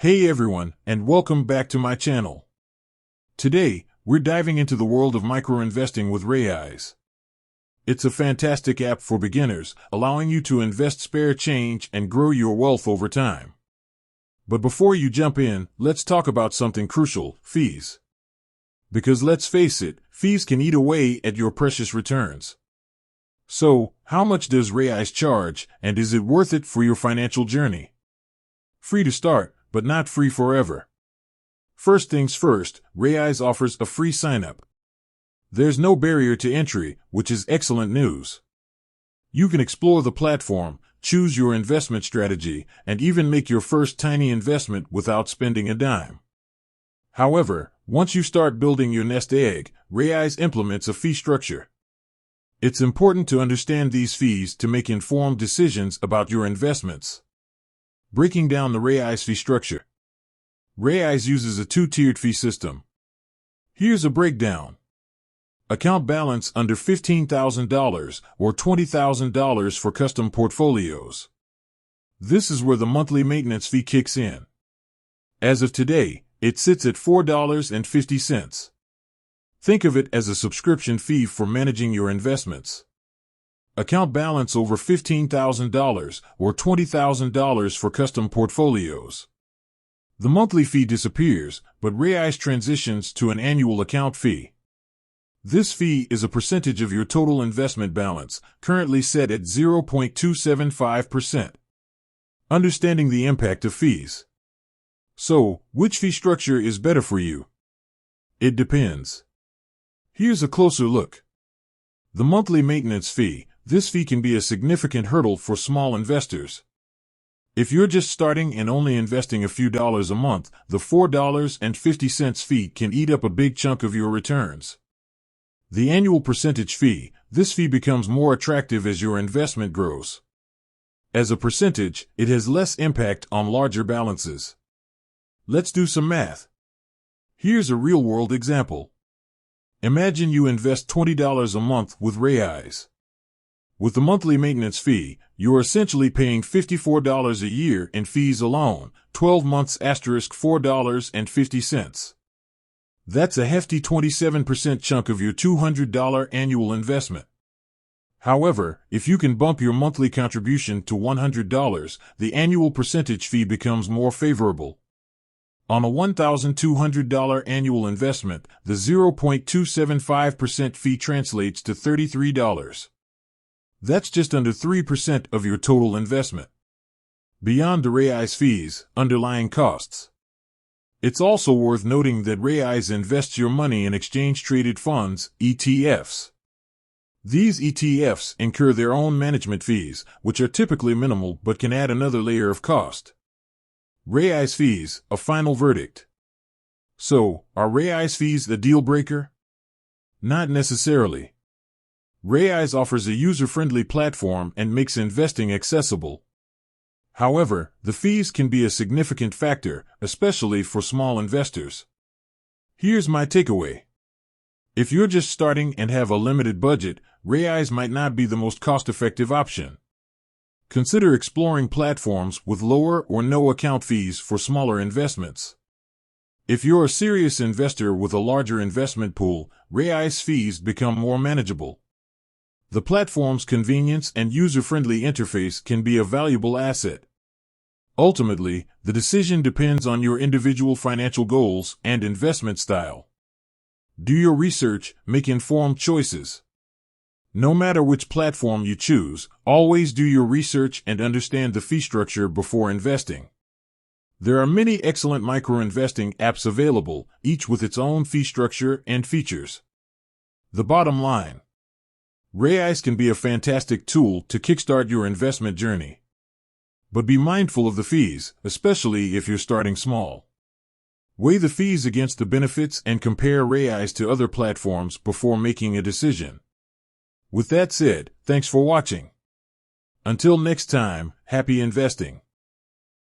Hey everyone, and welcome back to my channel. Today, we're diving into the world of micro-investing with Raiz. It's a fantastic app for beginners, allowing you to invest spare change and grow your wealth over time. But before you jump in, let's talk about something crucial: fees. Because let's face it, fees can eat away at your precious returns. So, how much does Raiz charge, and is it worth it for your financial journey? Free to start, but not free forever. First things first, Raiz offers a free sign-up. There's no barrier to entry, which is excellent news. You can explore the platform, choose your investment strategy, and even make your first tiny investment without spending a dime. However, once you start building your nest egg, Raiz implements a fee structure. It's important to understand these fees to make informed decisions about your investments. Breaking down the Raiz fee structure. Raiz uses a two-tiered fee system. Here's a breakdown. Account balance under $15,000 or $20,000 for custom portfolios. This is where the monthly maintenance fee kicks in. As of today, it sits at $4.50. Think of it as a subscription fee for managing your investments. Account balance over $15,000 or $20,000 for custom portfolios. The monthly fee disappears, but Raiz transitions to an annual account fee. This fee is a percentage of your total investment balance, currently set at 0.275%. Understanding the impact of fees. So, which fee structure is better for you? It depends. Here's a closer look. The monthly maintenance fee. This fee can be a significant hurdle for small investors. If you're just starting and only investing a few dollars a month, the $4.50 fee can eat up a big chunk of your returns. The annual percentage fee. This fee becomes more attractive as your investment grows. As a percentage, it has less impact on larger balances. Let's do some math. Here's a real-world example. Imagine you invest $20 a month with Raiz. With the monthly maintenance fee, you're essentially paying $54 a year in fees alone, 12 months $4.50. That's a hefty 27% chunk of your $200 annual investment. However, if you can bump your monthly contribution to $100, the annual percentage fee becomes more favorable. On a $1,200 annual investment, the 0.275% fee translates to $33. That's just under 3% of your total investment. Beyond the Raiz fees, underlying costs. It's also worth noting that Raiz invests your money in exchange-traded funds, ETFs. These ETFs incur their own management fees, which are typically minimal but can add another layer of cost. Raiz fees, a final verdict. So, are Raiz fees the deal breaker? Not necessarily. Raiz offers a user-friendly platform and makes investing accessible. However, the fees can be a significant factor, especially for small investors. Here's my takeaway. If you're just starting and have a limited budget, Raiz might not be the most cost-effective option. Consider exploring platforms with lower or no account fees for smaller investments. If you're a serious investor with a larger investment pool, Raiz fees become more manageable. The platform's convenience and user-friendly interface can be a valuable asset. Ultimately, the decision depends on your individual financial goals and investment style. Do your research, make informed choices. No matter which platform you choose, always do your research and understand the fee structure before investing. There are many excellent micro-investing apps available, each with its own fee structure and features. The bottom line. Raiz can be a fantastic tool to kickstart your investment journey. But be mindful of the fees, especially if you're starting small. Weigh the fees against the benefits and compare Raiz to other platforms before making a decision. With that said, thanks for watching. Until next time, happy investing.